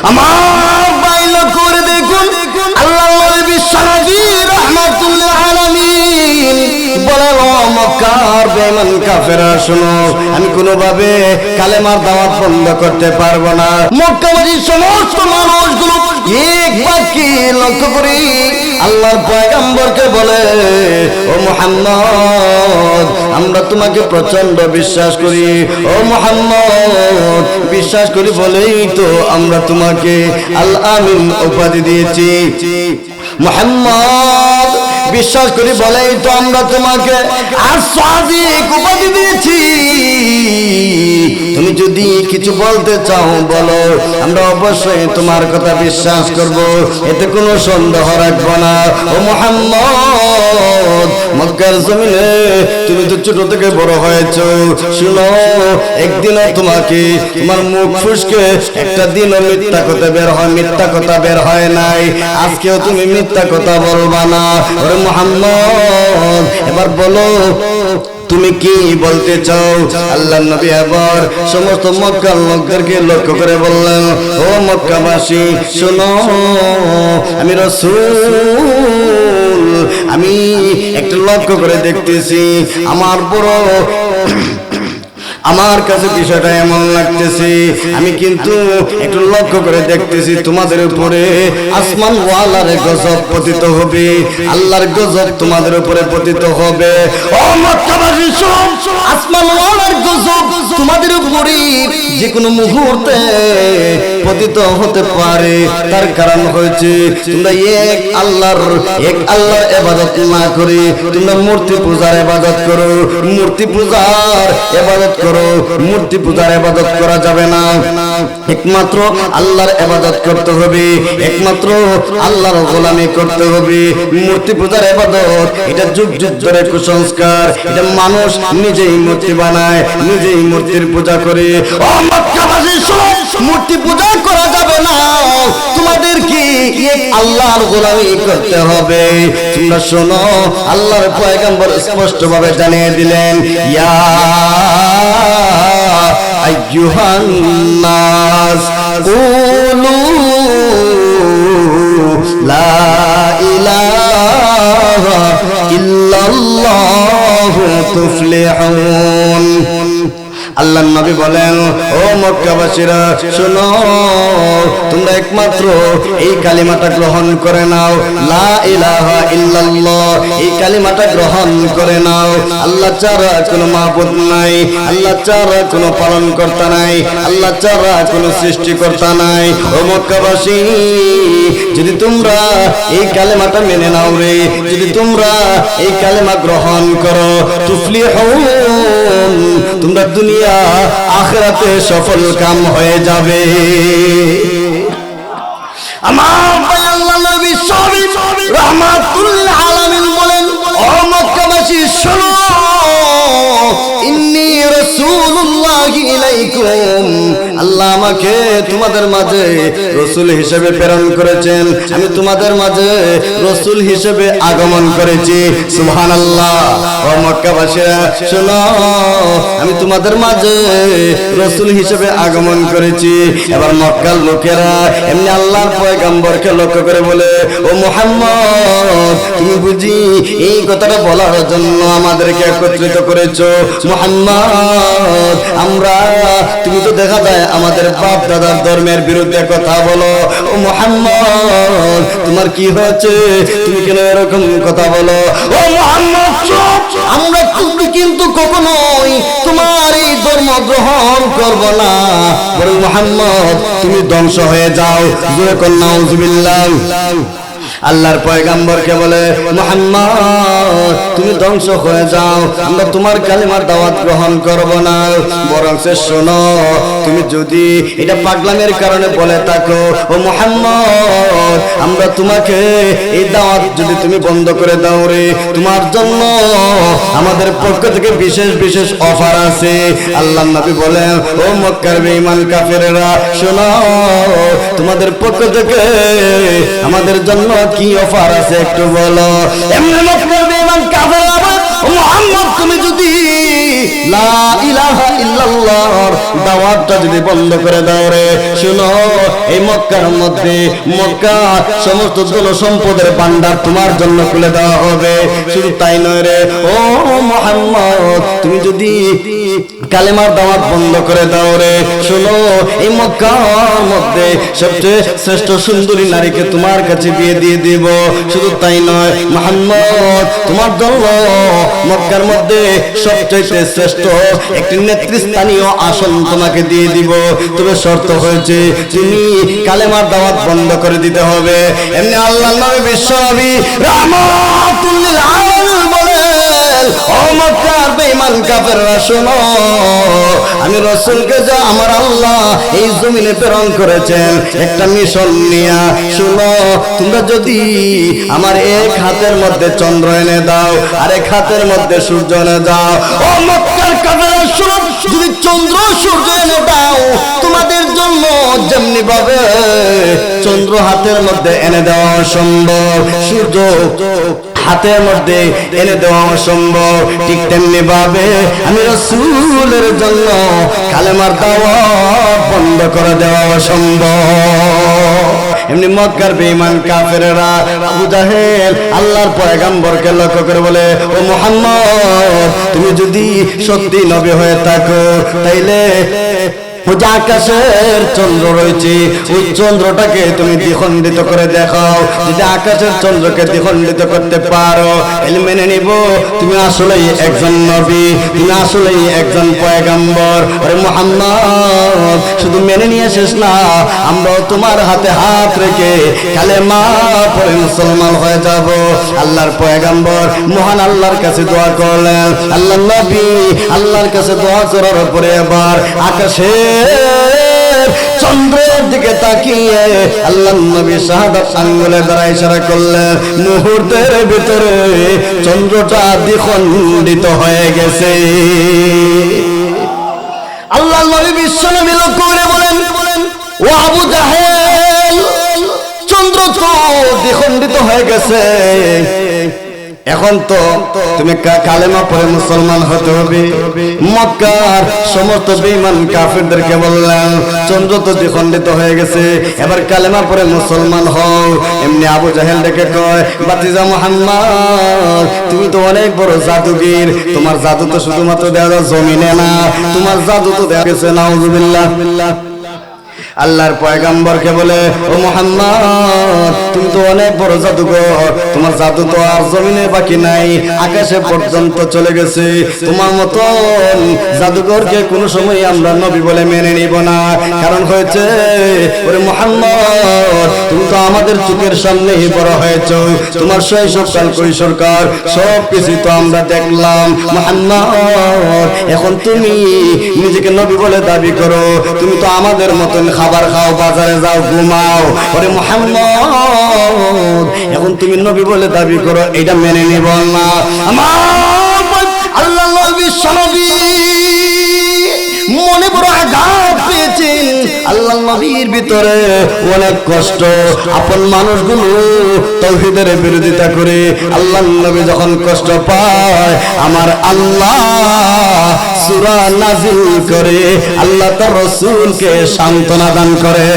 আমার বাইলো করে দেখুন আল্লাহর নবী বিশ্বনবী রাহমাতুল্লিল আলামিন বলেন, ও মক্কার বেঈমান কাফেররা শোনো, আমি কোনোভাবে কালেমার দাওয়াত বন্ধ করতে পারবো না। মক্কাবাসীর সমস্ত মানুষগুলো এক বাক্যে লক্ষ্য করি আল্লাহর পয়গম্বরকে বলে, ও মুহাম্মদ, আমরা তোমাকে প্রচন্ড বিশ্বাস করি। ও মুহাম্মদ, বিশ্বাস করি বলেই তো আমরা তোমাকে আল আমিন উপাধি দিয়েছি। মুহাম্মদ, বিশ্বাস করি বলেই তো আমরা তোমাকে as-সাদিক উপাধি দিয়েছি। তুমি যদি কিছু বলতে চাও বলো, আমরা অবশ্যই তোমার কথা বিশ্বাস করব, এতে কোনো সন্দেহ রাখবো না। ও মুহাম্মদ, মক্কার জমিনে তুমি তো ছোট থেকে বড় হয়েছো, শুনো, একদিনও তোমাকে তোমার মুখ ফুসকে একটা দিনও মিথ্যা কথা বের হয় নাই। আজকেও তুমি মিথ্যা কথা বলবা না। ওরে মুহাম্মদ, এবার বলো তুমি কি বলতে চাও? আল্লাহর নবী এবার সমস্ত মক্কার লোকদেরকে লক্ষ্য করে বললেন, ও মক্কাবাসী শোনো, আমি রাসূল, আমি একটু লক্ষ্য করে দেখতেছি, আমার কাছে বিষয়টা এমন লাগতেছে, আমি কিন্তু একটু লক্ষ্য করে দেখতেছি তোমাদের উপরে আসমান ওয়ালার গজব পতিত হবে, আল্লাহর গজব তোমাদের উপরে পতিত হবে। ও মক্কাবাসী শোনো, আসমান ওয়ালার গজব তোমাদের উপরে যে কোনো মুহূর্তে পতিত হতে পারে। তার কারণ হয়েছে তোমরা এক আল্লাহর ইবাদত না করে তোমরা মূর্তি পূজার ইবাদত করো। মূর্তি পূজার ইবাদত করো, মূর্তি পূজার ইবাদত করা যাবে না। একমাত্র আল্লাহর ইবাদত করতে হবে, একমাত্র আল্লাহর গোলামি করতে হবে। মূর্তি পূজার ইবাদত এটা যুগ যুগ ধরে কুসংস্কার, এটা মানুষ নিজেই মূর্তি বানায়, নিজেই মূর্তির পূজা করে। ও মক্কাবাসী শোনো, মূর্তি পূজা করা যাবে না, তোমাদেরকে এক আল্লাহর গোলামি করতে হবে। তোমরা শোনো, আল্লাহর পয়গম্বর স্পষ্টভাবে জানিয়ে দিলেন, ইয়া আইয়ুহান নাস কুলু লা ইলাহা ইল্লাল্লাহু তুফলিহুন। আল্লাহর নবী বলেন, ও মক্কাবাসীরা শোনো, তোমরা একমাত্র এই কালিমাটা গ্রহণ করে নাও, লা ইলাহা ইল্লাল্লাহ, এই কালিমাটা গ্রহণ করে নাও। আল্লাহ ছাড়া কোনো মাবুদ নাই, আল্লাহ ছাড়া কোনো পালনকর্তা নাই, আল্লাহ ছাড়া কোনো সৃষ্টিকর্তা নাই। ও মক্কাবাসী, যদি তোমরা এই কালিমাটা মেনে নাও রে, যদি তোমরা এই কালিমা গ্রহণ করো, তুফলিহুন, তোমরা দুনিয়া আখিরাতে সফল কাম হয়ে যাবে। আমার ভাই আল্লাহর নবী রাহমাতুল্লিল আলামিন বলেন, ও মক্কাবাসী শোনো, ইন্নী রাসূলুল্লাহি ইলাইকুম, আল্লাহ আমাকে তোমাদের মাঝে রাসূল হিসেবে প্রেরণ করেছেন, আমি তোমাদের মাঝে রাসূল হিসেবে আগমন করেছি। সুবহানাল্লাহ। ও মক্কাবাসীরা শোনো, আমি তোমাদের মাঝে রাসূল হিসেবে আগমন করেছি। এবার মক্কার লোকেরা এমনি আল্লাহর পয়গম্বরকে লক্ষ্য করে বলে, ও মুহাম্মদ, তুমি বুঝি এই কথাটা বলার জন্য আমাদেরকে একত্রিত করেছো? মুহাম্মদ, তুমি তো দেখা যায় আমাদের বাপ দাদার ধর্মের বিরুদ্ধে কথা বলো। ও মুহাম্মদ, তোমার কি হয়েছে? তুমি কেন এরকম কথা বলো? ও মুহাম্মদ, আমরা কিন্তু কখনোই তোমার এই ধর্ম গ্রহণ করব না, বরং মুহাম্মদ তুমি ধ্বংস হয়ে যাও। জোরে কর নাউজুবিল্লাহ। আল্লাহর পয়গম্বরকে বলে, মুহাম্মদ তুমি ধ্বংস হয়ে যাও, আমরা তোমার কালিমার দাওয়াত গ্রহণ করব না, বরং শোনো, তুমি যদি এটা পাগলামের কারণে বলে থাকো, ও মুহাম্মদ, আমরা তোমাকে এই দাওয়াত যদি তুমি বন্ধ করে দাও রে, তোমার জন্য আমাদের পক্ষ থেকে বিশেষ বিশেষ অফার আছে। আল্লাহর নবী বলেন, ও মক্কার বেঈমান কাফেরেরা শোনো, তোমাদের পক্ষ থেকে আমাদের জন্য কি অফার আছে একটু বলো। এমনি মক্কার বেঈমান কাফেররা, মুহাম্মদ তুমি যদি লা ইলাহা ইল্লাল্লাহর দাওয়াতটা যদি বন্ধ করে দাও রে, শুনো এই মক্কার মধ্যে মক্কা সমস্ত ধন সম্পদের ভান্ডার তোমার জন্য খুলে দেওয়া হবে। শুধু তাই নয় রে ও মুহাম্মদ, তুমি যদি কালেমার দাওয়াত বন্ধ করে দাও রে, শুনো এই মক্কার মধ্যে সবচেয়ে শ্রেষ্ঠ সুন্দরী নারীকে তোমার কাছে বিয়ে দিয়ে দিব। শুধু তাই নয় মুহাম্মদ, তোমার জন্য মক্কার মধ্যে সবচেয়ে শ্রেষ্ঠ একটি নেতৃস্থানীয় আসন তোমাকে দিয়ে দিব। তবে শর্ত হয়েছে তুমি কালেমার দাওয়াত বন্ধ করে দিতে হবে। এমনি আল্লাহর নবী বিশ্বনবী রাহমাতুল লিল আলামিন বলেন, ও মক্কার বেঈমান কাফেররা শোনো, আমি রাসূলকে যা আমার আল্লাহ এই জমিনে প্রেরণ করেছেন একটা মিশন নিয়া। শোনো, তোমরা যদি আমার এক হাতের মধ্যে চন্দ্র এনে দাও আর এক হাতের মধ্যে সূর্য এনে দাও, ও মক্কার কাফেররা শোনো, যদি চন্দ্র সূর্য এনে দাও তোমাদের জন্য যেমনি ভাবে চন্দ্র হাতের মধ্যে এনে দেওয়া সম্ভব, সূর্য হাতের মধ্যে এনে দেওয়া সম্ভব, ঠিক তেমনি ভাবে আমি রাসূলের জন্য কালেমার দাওয়াত বন্ধ করে দেওয়া সম্ভব। এমনি মক্কার বেঈমান কাফেররা আবু জাহেল আল্লাহর পয়গম্বরকে লক্ষ্য করে বলে, ও মুহাম্মদ, তুমি যদি সত্যি নবী হয়ে থাকো তাইলে যে আকাশের চন্দ্র রয়েছে ওই চন্দ্রটাকে তুমি দ্বিখণ্ডিত করে দেখাও। যদি আকাশের চন্দ্রকে দ্বিখণ্ডিত করতে পারো তাহলে মেনে নিব তুমি আসলেই একজন নবী, তুমি আসলেই একজন পয়গম্বর। আরে মুহাম্মদ, শুধু মেনে নিয়ে শেষ না, আমরাও তোমার হাতে হাত রেখে কালেমা পড়ে মুসলমান হয়ে যাব। আল্লাহর পয়গম্বর মহান আল্লাহর কাছে দোয়া করলেন। আল্লাহর নবী আল্লাহর কাছে দোয়া করার পরে এবার আকাশে চন্দ্রের দিকে তাকিয়ে আল্লাহর নবী শাহাদাত আঙ্গুলে দ্বারা ইশারা করলেন। মুহূর্তের ভিতরে চন্দ্রটা দ্বিখণ্ডিত হয়ে গেছে। আল্লাহর নবী বিশ্বনবী লক্ষ্য করে বলেন, ও আবু জাহেল, চন্দ্র তো দ্বিখণ্ডিত হয়ে গেছে, এখন তো তুমি কালেমা পড়ে মুসলমান হতে হবে। মক্কার সমস্ত বেঈমান কাফেরদেরকে বললেন, চন্দ্র তো দ্বিখণ্ডিত হয়ে গেছে, এবার কালেমা পড়ে মুসলমান হও। এমনি আবু জাহেল ডেকে কয়, বাতিজা মুহাম্মদ, তুমি তো অনেক বড় জাদুগীর, তোমার জাদু তো শুধুমাত্র দেওয়া যায় জমিনে না, তোমার জাদু তো দেওয়া গেছে নাউজুবিল্লাহ। আল্লাহর পয়গম্বরকে বলে, ও মুহাম্মদ, তুমি তো অনেক বড় জাদুঘর, তোমার জাদু তো আর জমিনে বাকি নাই, আকাশে পর্যন্ত চলে গেছে। তোমার মতন জাদুঘরকে কোনো সময় আমরা নবী বলে মেনে নিব না। কারণ হয়েছে, ওরে মুহাম্মদ, তুমি তো আমাদের চোখের সামনেই বড় হয়েছ, তোমার শৈশবকাল কৈশোরকাল সব কিছু তো আমরা দেখলাম। মুহাম্মদ, এখন তুমি নিজেকে নবী বলে দাবি করো, তুমি তো আমাদের মতন খাবার খাও, বাজারে যাও, ঘুমাও। ওরে মুহাম্মদ, এখন তুমি নবী বলে দাবি করো, এটা মেনে নিব না। আমার আল্লাহ নবী বিশ্বনবী মনে বড় আঘাত পেয়েছেন। আল্লাহ নবীর ভিতরে অনেক কষ্ট, আপন মানুষগুলো তাওহীদের বিরোধিতা করে আল্লাহ নবী যখন কষ্ট পায়, আমার আল্লাহ সূরা নাযিল করে আল্লাহ তার রাসূলকে সান্ত্বনা দান করে।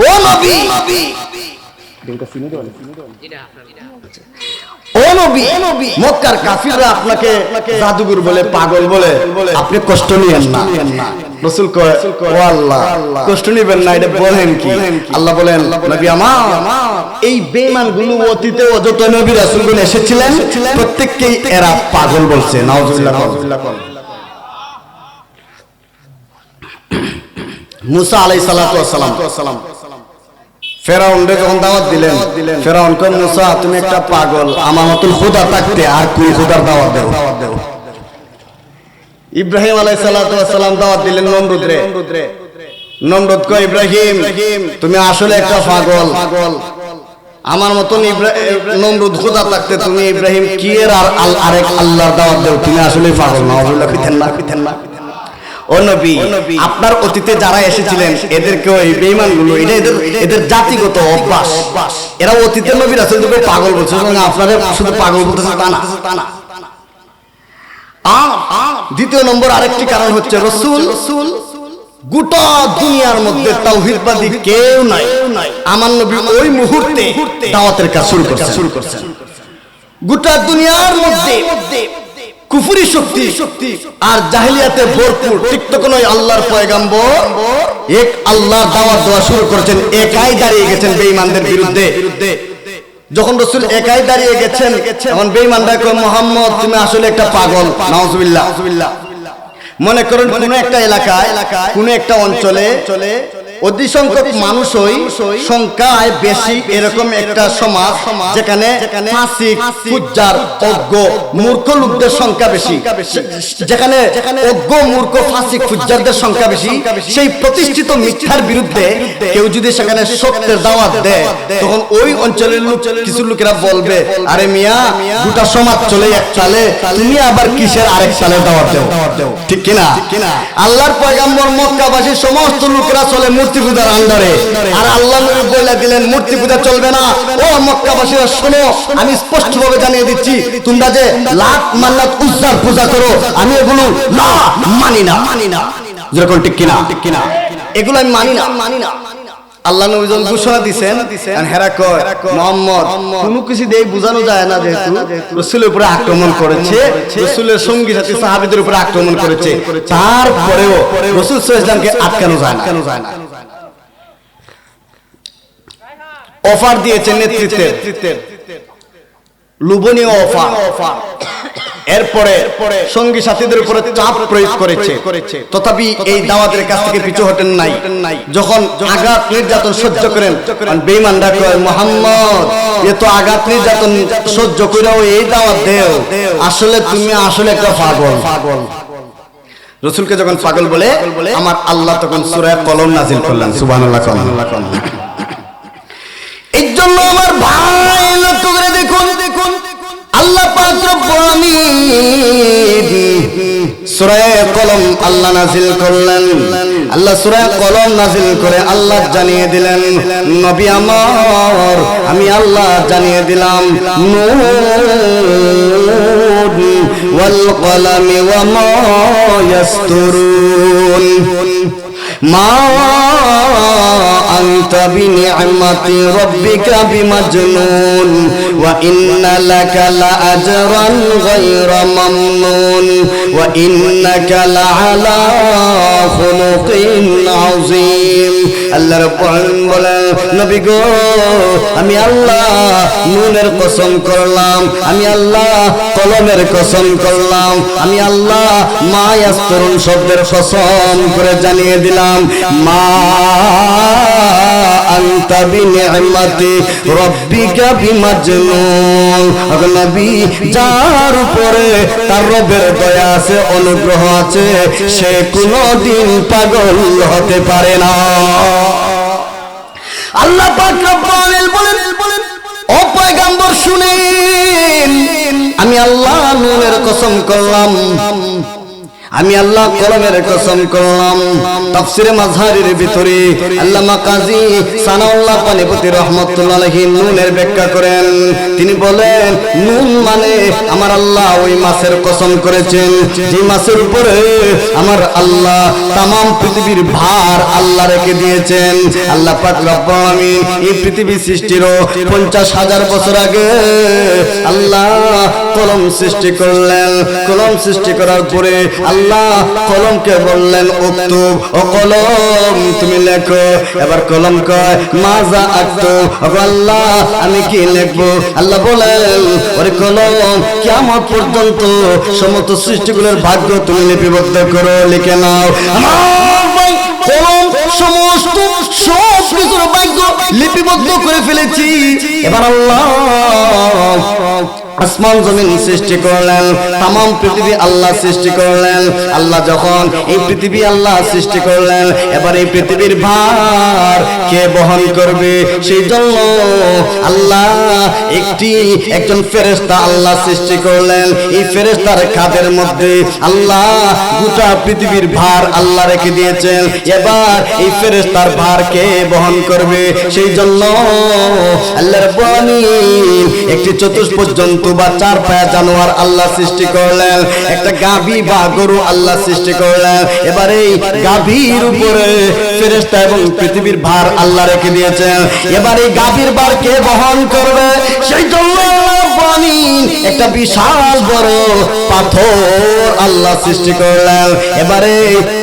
ও নবী, ও নবী, মক্কার কাফিররা আপনাকে জাদুঘর বলে, পাগল বলে, আপনি কষ্ট নিয়েন না। রাসূল কয়, ও আল্লাহ, কষ্ট নিবেন না, এটা বলেন কি? আল্লাহ বলেন, নবী আমার, এই বেঈমানগুলো অতীতে যত নবী রাসূলগণ এসেছিলেন প্রত্যেককেই এরা পাগল বলছে। নাউজুবিল্লাহ। মুসা আলাইহিস সালাতু ওয়াস সালাম ফেরাউনকে যখন দাওয়াত দিলেন, ফেরাউন কয়, মুসা তুমি একটা পাগল, আমার মতন খোদা থাকতে আর কোন খোদার দাওয়াত দাও। ইব্রাহিম আলাইহিস সালাতু ওয়াস সালাম দাওয়াত দিলেন নমরুদরে। নমরুদ কয়, ইব্রাহিম তুমি আসলে একটা পাগল, আমার মতন নমরুদ খোদা থাকতে তুমি ইব্রাহিম কি এর আর আরেক আল্লাহর দাওয়াত দাও, তুমি আসলে পাগল। নাউজুবিল্লাহ। ফিতেন না। ও নবী, আপনার অতীতে যারা এসেছিলেন এদেরকে ওই বেঈমানগুলো, এটা এদের জাতিগত অভ্যাস, এরা অতীতের নবী রাসূলকে পাগল বলছে, আপনারা শুধু পাগল বলতেছে তা না। দ্বিতীয় নম্বর আরেকটি কারণ হচ্ছে রাসূল গোটা দুনিয়ার মধ্যে তাওহীদবাদী কেউ নাই। আমার নবী ওই মুহূর্তে দাওয়াতের কাজ শুরু করছেন। গোটা দুনিয়ার মধ্যে কুফরি শক্তি আর জাহেলিয়াতে ভরপুর, ঠিক তো কোন আল্লাহর পয়গম্বর এক আল্লাহ দাওয়াত দেওয়া শুরু করেছেন, একাই দাঁড়িয়ে গেছেন বেঈমানদের বিরুদ্ধে। যখন রাসূল একাই দাঁড়িয়ে গেছেন তখন বেঈমানরা কয় মুহাম্মদ তুমি আসলে একটা পাগল। নাউজুবিল্লাহ। মনে করেন কোন একটা এলাকায় কোন একটা অঞ্চলে অধিসংখ্যক মানুষই সংখ্যায় বেশি এরকম একটা সমাজ যেখানে ফাসিক, ফুজ্জার, অজ্ঞ, মূর্খ লোকদের সংখ্যা বেশি, যেখানে অজ্ঞ, মূর্খ, ফাসিক, ফুজ্জারদের সংখ্যা বেশি, সেই প্রতিষ্ঠিত মিথ্যার বিরুদ্ধে কেউ যদি সেখানে সত্যের দাওয়াত দেয় তখন ওই অঞ্চলের লোক কিছু লোকেরা বলবে আরে মিয়া গোটা সমাজ চলে এক চালে, তুমি আবার কিসের আরেক চালে দাওয়াত দেও? ঠিক কিনা? আল্লাহর পয়গম্বর মক্কাবাসী সমস্ত লোকেরা চলে মূর্তি পূজার আন্ডারে, আর আল্লাহ নবী বলে দিলেন মূর্তি পূজা চলবে না। ও মক্কাবাসীরা শোনো, আমি স্পষ্টভাবে জানিয়ে দিচ্ছি তোমরা যে লাত, মান্নাত, উজ্জার পূজা করো আমি এগুলো না মানি না। যেরকম ঠিক কিনা? এগুলো আমি মানি না। আল্লাহ নবী যখন ঘোষণা দিয়েছেন হেরা কয় মুহাম্মদ কোনো কিছু দিয়ে বোঝানো যায় না যেহেতু রাসূলের উপরে আক্রমণ করেছে, রাসূলের সঙ্গী সাথী সাহাবীদের উপরে আক্রমণ করেছে, তারপরেও রাসূল সাল্লাল্লাহু আলাইহি ওয়াসাল্লামকে আটকানো যায় না। অফার দিয়েছেন নেতৃত্বের, লোভনীয় অফার। এরপরে সঙ্গী সাথীদের উপরে চাপ প্রয়োগ করেছে, তথাপি এই দাওয়াতের কাছ থেকে পিছু হটেন নাই। যখন আঘাত নির্যাতন সহ্য করেন বেঈমানরা কয় মুহাম্মদ এ তো আঘাত নির্যাতন সহ্য করেও এই দাওয়াত দেও, আসলে তুমি আসলে একটা পাগল। রাসূলকে যখন পাগল বলে আমার আল্লাহ তখন সূরা কলম নাযিল করলেন। সুবহানাল্লাহ। এই জন্য আমার ভাই লক্ষ্য করে দেখুন আল্লাহ পাক রব্বুল আমিন সূরা কলম আল্লাহ নাযিল করলেন। আল্লাহ সূরা কলম নাযিল করে আল্লাহ জানিয়ে দিলেন নবী আমার আমি আল্লাহ জানিয়ে দিলাম নুন ওয়াল কলামি ওয়া মা ইয়াসতুরুন মা আনতা বিনি'মাতি রাব্বিকা বিমাজনুন ওয়া ইন্না লাকা লাআজরান গায়রা মামনুন ওয়া ইন্নাকা লাআলা খুলুকিন আযীম। আল্লাহ রাব্বুল আলামিন বলেন নবী গো আমি আল্লাহ নুনের কসম করলাম, আমি আল্লাহ কলমের কসম করলাম, আমি আল্লাহ মা ইয়াসতুরুন শব্দের কসম করে জানিয়ে দিলাম মা আনতা বিনি'মাতি রাব্বিকা বিমাজনুন। নবী যার উপরে তার রবের দয়া আছে, অনুগ্রহ আছে, সে কোনদিন পাগল হতে পারে না। আল্লাহ পাক রব্বুল আলামিন বলেন ও পয়গম্বর শুনেন আমি আল্লাহ নুনের কসম করলাম, আমি আল্লাহ কলমের কসম করলাম। তাফসিরে মাযহারির ভিতরে আল্লামা কাজী সানাউল্লাহ পানিপতি রাহমাতুল্লাহ আলাইহি নুনের ব্যাখ্যা করেন। তিনি বলেন নুন মানে আমার আল্লাহ ওই মাছের কসম করেছেন যে মাছের উপরে আমার আল্লাহ तमाम পৃথিবীর ভার আল্লাহ রেখে দিয়েছেন। আল্লাহ পাক রব্বুল আমিন এই পৃথিবী সৃষ্টির 50,000 বছর আগে আল্লাহ কলম সৃষ্টি করলেন। কলম সৃষ্টি করার পরে আল্লাহ কলমকে বললেন উক্তুব, ও কলম তুমি লেখো। এবার কলম কয় মাজা আক্তুব, ও আল্লাহ আমি কি লিখবো? আল্লাহ বলেন ওরে কলম কিয়ামত পর্যন্ত সমস্ত সৃষ্টিগুলোর ভাগ্য তুমি লিপিবদ্ধ করো, লিখে নাও। কলম সমস্ত সব কিছুর ভাগ্য লিপিবদ্ধ করে ফেলেছি। এবার আল্লাহ আসমান জমিন সৃষ্টি করলেন, तमाम পৃথিবী আল্লাহ সৃষ্টি করলেন। আল্লাহ যখন এই পৃথিবী আল্লাহ সৃষ্টি করলেন, এবার এই পৃথিবীর ভার কে বহন করবে? সেই জন্য আল্লাহ একজন ফেরেশতা আল্লাহ সৃষ্টি করলেন। এই ফেরেশতার কাঁধের মধ্যে আল্লাহ গোটা পৃথিবীর ভার আল্লাহ রেখে দিয়েছেন। এবার এই ফেরেশতার ভার কে বহন করবে? সেই জন্য আল্লাহ রাব্বুল আলামিন একটি চতুষ্পদ জন্তু জন্তু বা চার পায়া জানোয়ার আল্লাহ সৃষ্টি করলেন, একটা গাভী বা গরু আল্লাহ সৃষ্টি করলেন। এবার এই গাভীর উপরে ফেরেশতা এবং পৃথিবীর ভার আল্লাহ রেখে দিয়েছেন। এবার এই গাভীর ভার কে বহন করবে? সেই জন্য একটা বিশাল বড় পাথর আল্লাহ সৃষ্টি করলেন। এবারে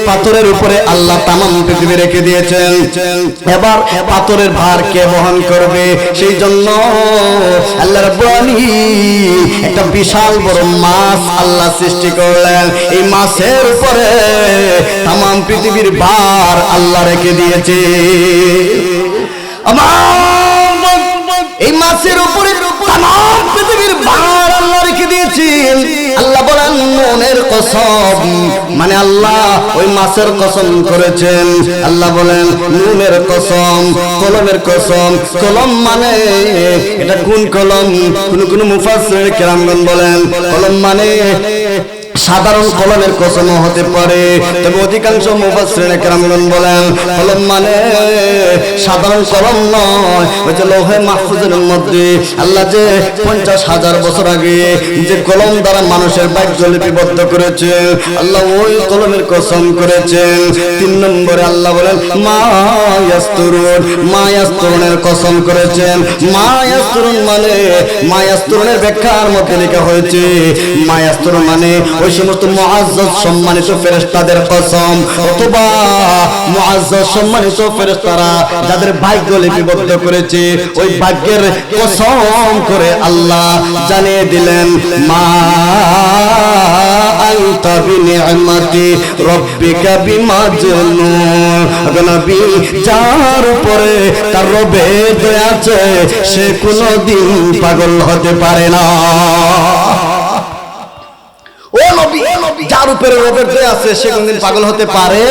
পাথরের উপরে আল্লাহ তামাম পৃথিবী রেখে দিয়েছেন। এবার পাথরের ভার কে বহন করবে? সেই জন্য আল্লাহ রাব্বুল আলামিন একটা বিশাল বড় মাছ আল্লাহ সৃষ্টি করলেন। এই মাছের উপরে তামাম পৃথিবীর ভার আল্লাহ রেখে দিয়েছে। এই মাছের উপরে তামাম পৃথিবীর ভার আল্লাহ রেখে দিয়েছেন। আল্লাহ বলেন নুনের কসম, মানে আল্লাহ ওই মাছের কসম করেছেন। আল্লাহ বলেন নুনের কসম, কলমের কসম। কলম মানে এটা কোন কলম? কোন মুফাসসির কেরামগণ বলেন কলম মানে সাধারণ কলমের কসম হতে পারে, তবে অধিকাংশ মুফাসসিরিন কেরামগণ বলেন কলম মানে সাধারণ কলম নয়, ওই যে লৌহে মাহফুজের মধ্যে আল্লাহ যে 50,000 বছর আগে যে কলম দ্বারা মানুষের ভাগ্য লিপিবদ্ধ করেছে, আল্লাহ ওই কলমের কসম করেছেন। 3 নম্বরে আল্লাহ বলেন মা ইয়াসতুরুন, মা ইয়াসতুরুনের কসম করেছেন। মা ইয়াসতুরুন মানে মা ইয়াসতুরুনের ব্যাখ্যার মধ্যে লেখা হয়েছে মা ইয়াসতুরুন মানে ওই সমস্ত মুআজ্জাজ সম্মানিত ফেরেশতাদের কসম, অথবা মুআজ্জাজ সম্মানিত ফেরেশতারা যাদের ভাগ্য লিপিবদ্ধ করেছে ওই ভাগ্যের কসম করে আল্লাহ জানিয়ে দিলেন মা আনতা বিনিআমাতি রাব্বিকা বিমাজনুন। নবী যার উপরে তার রবের দয়া আছে সে কোনোদিন পাগল হতে পারে না। ও নবী, যার উপরে রবের দয়া আছে সে কোনদিন পাগল হতে পারে?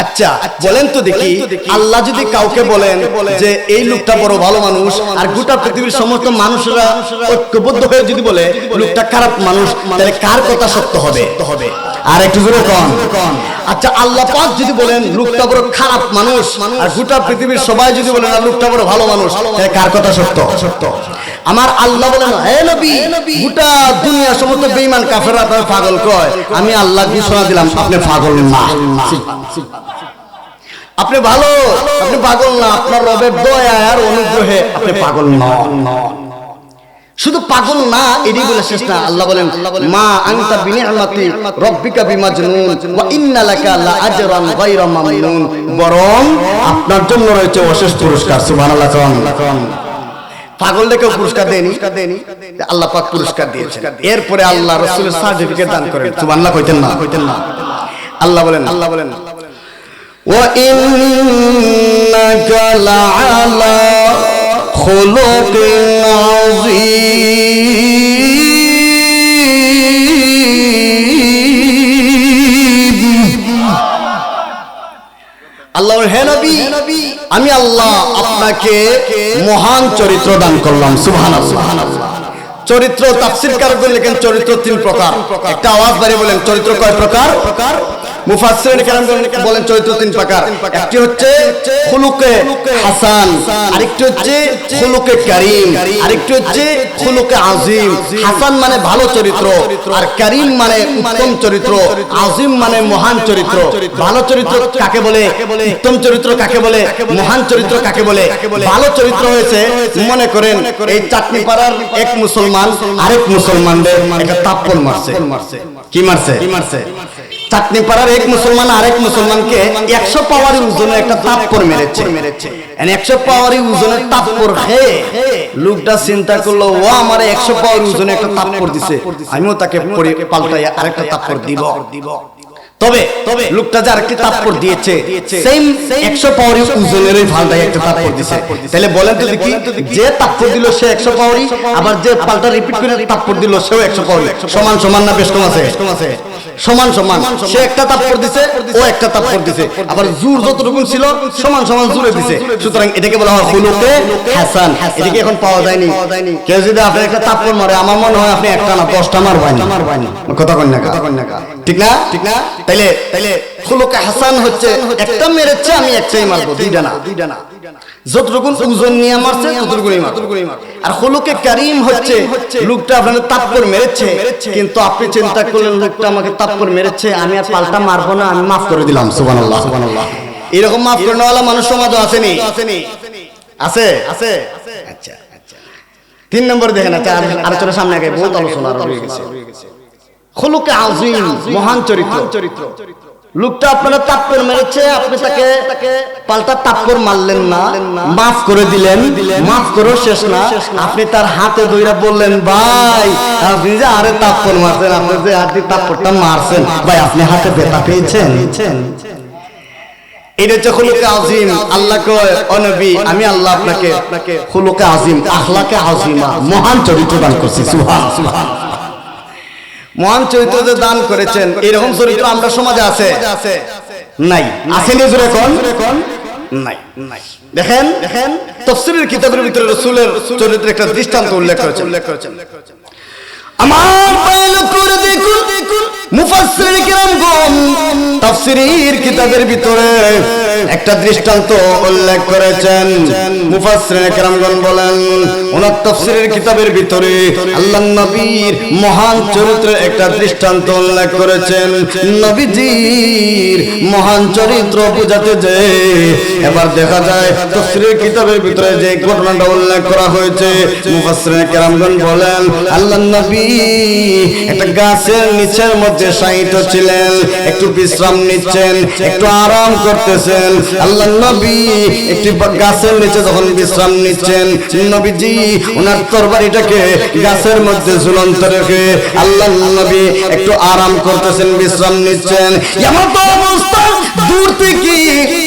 আচ্ছা বলেন তো দেখি, আল্লাহ যদি কাউকে বলেন যে এই লোকটা বড় ভালো মানুষ, আর গোটা পৃথিবীর সমস্ত মানুষরা ঐক্যবদ্ধ হয়ে যদি বলে লোকটা খারাপ মানুষ, তাহলে কার কথা সত্য হবে? আর একটু জোরে কোন। আচ্ছা আল্লাহ পাক যদি বলেন লোকটা বড় খারাপ মানুষ, আর গোটা পৃথিবীর সবাই যদি বলেন আর লোকটা বড় ভালো মানুষ, তাহলে কার কথা সত্য? আমার আল্লাহ বলেন হে নবী, গোটা দুনিয়া সমস্ত বেঈমান কাফেররা আপনার পাগল কয়, আমি আল্লাহ ঘোষণা দিলাম আপনি পাগল না, আপনি ভালো, আপনি পাগল না, আপনার রবের দয়া আর অনুগ্রহে আপনি পাগল নন। শুধু পাগল না এটাই বলে শেষ না, আল্লাহ বলেন মা আনতা বিনিআমাতি রাব্বিকা বিমাজনুন ওয়া ইন্না লাকা লাআজরান গায়রা মামনুন, বরং আপনার জন্য রয়েছে অশেষ পুরস্কার। সুবহানাল্লাহ। পাগলকে পুরস্কার দেনি, আল্লাহ পাক পুরস্কার দিয়েছেন। এরপরে আল্লাহ রাসূলের সার্টিফিকেট দান করেন। সুবহানাল্লাহ কইতেন না? আল্লাহ বলেন ওয়া ইন্নাকা লাআলা খুলুকিন আযীম। আল্লাহ হে নবী, আমি আল্লাহ আপনাকে মহান চরিত্র দান করলাম। সুবহানাল্লাহ। চরিত্র তাফসীর কারকগণ লেখেন চরিত্র 3 প্রকার। একটা আওয়াজ বাড়িয়ে বলেন চরিত্র কয় প্রকার? মুফাসসিরিন কেরামগণ বলেন চরিত্র 3 প্রকার। একটি হচ্ছে খুলুকে হাসান, আরেকটি হচ্ছে খুলুকে কারীম, আরেকটি হচ্ছে খুলুকে আযীম। হাসান মানে ভালো চরিত্র, আর কারীম মানে উত্তম চরিত্র, আযীম মানে মহান চরিত্র। ভালো চরিত্র কাকে বলে? উত্তম চরিত্র কাকে বলে? মহান চরিত্র কাকে বলে? ভালো চরিত্র হয়েছে মনে করেন এই চাটনি পাড়ার এক মুসলমান আরেক মুসলমানদের একটা থাপ্পড় মারছে। কি মারছে? চাটনি পাড়ার এক মুসলমান আরেক মুসলমানকে 100 পাওয়ারি ওজনের একটা থাপ্পড় মেরেছে। 100 পাওয়ারি ওজনের থাপ্পড় খেয়ে লোকটা চিন্তা করলো ও আমারে 100 পাওয়ারি ওজনের একটা থাপ্পড় দিছে, আমিও তাকে পাল্টাই আরেকটা থাপ্পড় দিব। তবে লোকটা যে আরেকটি থাপ্পড় দিয়েছে সেম 100 পাওয়ারি ওজনের পাল্টাই একটা থাপ্পড় দিছে। তাহলে বলেন তো দেখি, যে থাপ্পড় দিল সে 100 পাওয়ারি, আবার যে পাল্টা রিপিট করে থাপ্পড় দিল সেও 100 পাওয়ারি। সমান না বেশ কম আছে? সমান। সে একটা থাপ্পড় দিছে, ও একটা থাপ্পড় দিছে, আবার জোর যতটুকু ছিল সমান জোরে দিছে। সুতরাং এটাকে বলা হয় খুলুকে হাসান। এটাকে এখন পাওয়া যায়নি। কেউ যদি আপনি একটা থাপ্পড় মারে, আমার মনে হয় আপনি একটা না 10টা মারবেন। কথা কন না? ঠিক না? তাইলে খুলুকে হাসান হচ্ছে একটা মেরেছে আমি একটাই মারবো, দুইটা না, যতটুকু ওজন নিয়ে মারছে ততটুকুই মারবো। আর খুলুকে কারীম হচ্ছে লোকটা আপনাকে তাপ্পর মেরেছে, কিন্তু আপনি চিন্তা করলেন লোকটা আমাকে তাপ্পর মেরেছে, আমি আর পাল্টা মারবো না, আমি মাফ করে দিলাম। সুবহানাল্লাহ, সুবহানাল্লাহ। এরকম মাফ করে নেওয়ালা মানুষ সমাজে আসেনি, আছে। আচ্ছা, 3 নম্বর দেখেন, আলোচনার সামনে আগে বহুত আলোচনা রয়ে গেছে। খুলুকে আযীম, মহান চরিত্র। লোকটা আপনারা তাপ্পর মেরেছে, আপনি তাকে পাল্টা তাপ্পর মারলেন না, মাফ করে দিলেন। মাফ করো শেষ না, আপনি তার হাতে ধইরা বললেন, ভাই আপনি যে আরে তাপ্পর মারছেন, আপনি যে হাতে তাপ্পরটা মারছেন, ভাই আপনি হাতে ব্যথা পেয়েছেন। এটা হচ্ছে খুলুকে আযীম। আল্লাহ কয়, ও নবী, আমি আল্লাহ আপনাকে খুলুকে আযীম, আখলাকে আযীমা, মহান চরিত্র দান করছি। সুবহান। মহান চরিত্র যে দান করেছেন, এরকম চরিত্র আমরা সমাজে আছে নাই? আসেনি জোরে কোন? নাই। দেখেন তাফসীরের কিতাবের ভিতরে রাসূলের চরিত্রের একটা দৃষ্টান্ত উল্লেখ করেছেন। আমার বাইল করে দেখুন, মুফাসসির কিরামগণ তাফসীরের কিতাবের ভিতরে একটা দৃষ্টান্ত উল্লেখ করেছেন। মুফাসসির কিরামগণ বলেন, ওনার তাফসীরের কিতাবের ভিতরে আল্লাহর নবীর মহান চরিত্রের একটা দৃষ্টান্ত উল্লেখ করেছেন। নবীজির মহান চরিত্র বোঝাতে যে এবার দেখা যায় তাফসীরের কিতাবের ভিতরে যে ঘটনাটা উল্লেখ করা হয়েছে, মুফাসসির কিরামগণ বলেন, আল্লাহর নবী একটা গাছের নিচের মধ্যে শায়িত ছিলেন, একটু বিশ্রাম নিচ্ছেন, একটু আরাম করতেছেন। আল্লাহর নবী একটি গাছের নিচে যখন বিশ্রাম নিচ্ছেন, নবীজি ওনার তরবারিটাকে গাছের মধ্যে ঝুলন্ত রেখে আল্লাহর নবী একটু আরাম করতেছেন, বিশ্রাম নিচ্ছেন। এমন তো অবস্থা, দূর থেকে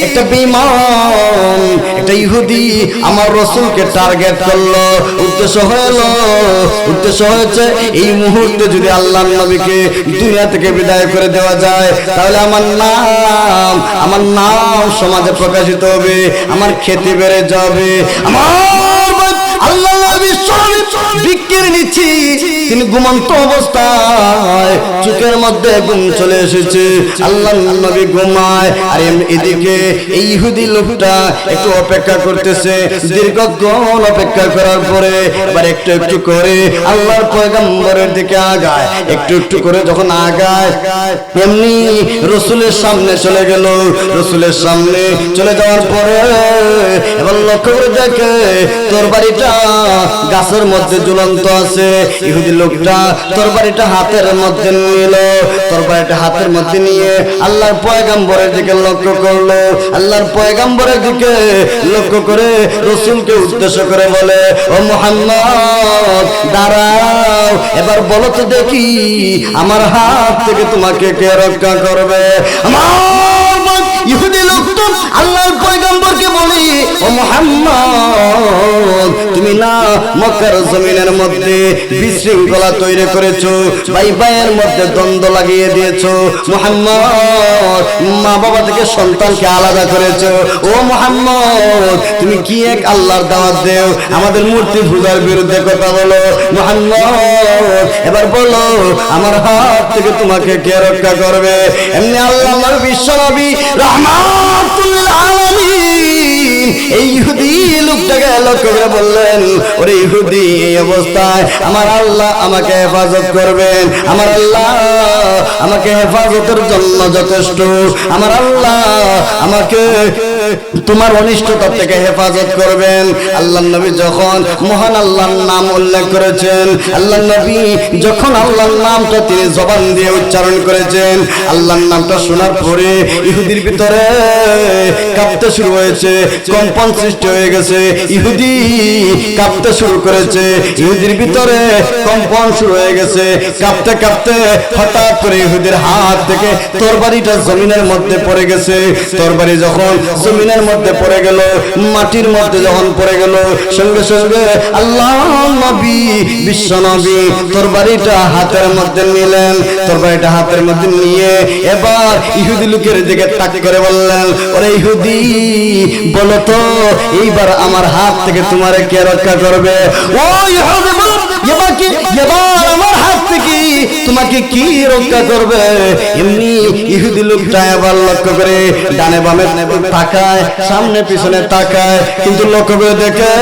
একটা বেঈমান, একটা ইহুদি আমার রাসূলকে টার্গেট করলো। উদ্দেশ্য হয়েছে এই মুহূর্তে যদি আল্লাহর নবীকে দুনিয়া থেকে বিদায় করে দেওয়া যায়, তাহলে আমার নাম সমাজে প্রকাশিত হবে, আমার খ্যাতি বেড়ে যাবে। আল্লাহ নবী বিক্রি নিচ্ছি, তিনি ঘুমন্ত অবস্থায় চোখের মধ্যে ঘুম চলে এসেছে, আল্লাহ নবী ঘুমায়, আর এদিকে এই ইহুদি লোকটা একটু অপেক্ষা করতেছে। দীর্ঘক্ষণ অপেক্ষা করার পরে এবার একটু করে আল্লাহর পয়গম্বরের দিকে আগায়, একটু করে যখন আগায়, এমনি রাসূলের সামনে চলে গেল। রাসূলের সামনে চলে যাওয়ার পরে এবার লক্ষ্য করে দেখে তরবারিটা গাছের মধ্যে ঝুলন্ত আছে। ইহুদি লোকটা তরবারিটা হাতের মধ্যে নিল, তরবারিটা হাতের মধ্যে নিয়ে আল্লাহর পয়গম্বরের দিকে লক্ষ্য করলো। আল্লাহর পয়গম্বরের দিকে লক্ষ্য করে রাসূলকে উদ্দেশ্য করে বলে, ও মুহাম্মদ দাঁড়াও, এবার বলো তো দেখি আমার হাত থেকে তোমাকে কে রক্ষা করবে? ইহুদি লোকটা আল্লাহর পয়গম্বরকে বলি, ও মুহাম্মদ তুমি না মক্কার জমিনের মধ্যে বিশৃঙ্খলা তৈরি করেছো, ভাই ভাইয়ের মধ্যে দ্বন্দ্ব লাগিয়ে দিয়েছো, মুহাম্মদ মা বাবা থেকে সন্তানকে আলাদা করেছো। ও মুহাম্মদ তুমি কি এক আল্লাহর দাওয়াত দেও, আমাদের মূর্তি পূজার বিরুদ্ধে কথা বলো। মুহাম্মদ এবার বলো আমার হাত থেকে তোমাকে কে রক্ষা করবে? এমনি আল্লাহর বিশ্ব নবী রাহমাতুল আলামিন এই ইহুদি লোকটাকে লক্ষ্য করে বললেন, ওরে ইহুদি, এই অবস্থায় আমার আল্লাহ আমাকে হেফাজত করবেন, আমার আল্লাহ আমাকে হেফাজতের জন্য যথেষ্ট, আমার আল্লাহ আমাকে তোমার অনিষ্টতা থেকে হেফাজত করবেন। আল্লাহর নবী যখন মহান আল্লাহর নাম উল্লেখ করেছেন, আল্লাহর নবী যখন আল্লাহর নামটা তিনি জবান দিয়ে উচ্চারণ করেছেন, আল্লাহর নামটা শোনার পরে ইহুদির ভিতরে কাঁপতে শুরু হয়েছে, কম্পন সৃষ্টি হয়ে গেছে, ইহুদি কাঁপতে শুরু করেছে, ইহুদির ভিতরে কম্পন শুরু হয়ে গেছে। কাঁপতে কাঁপতে হঠাৎ করে ইহুদির হাত থেকে তরবারিটা জমিনের মধ্যে পড়ে গেছে। তরবারি যখন জমিনের মধ্যে পড়ে গেল, মাটির মধ্যে যখন পড়ে গেল, সঙ্গে সঙ্গে আল্লাহর নবী বিশ্ব নবী তরবারিটা হাতের মধ্যে নিলেন। তরবারিটা হাতের মধ্যে নিয়ে এবার ইহুদি লোকের দিকে তাক করে বললেন, ওরে ইহুদি বলো তো এইবার আমার হাত থেকে তোমারে কে রক্ষা করবে? ও ইহুদি এবার আমার হাত থেকে তোমাকে কি রক্ষা করবে? এমনি ইহুদি লোকটা এবার লক্ষ্য করে ডানে বামে তাকায়, সামনে পিছনে তাকায়, কিন্তু লক্ষ্য করে দেখে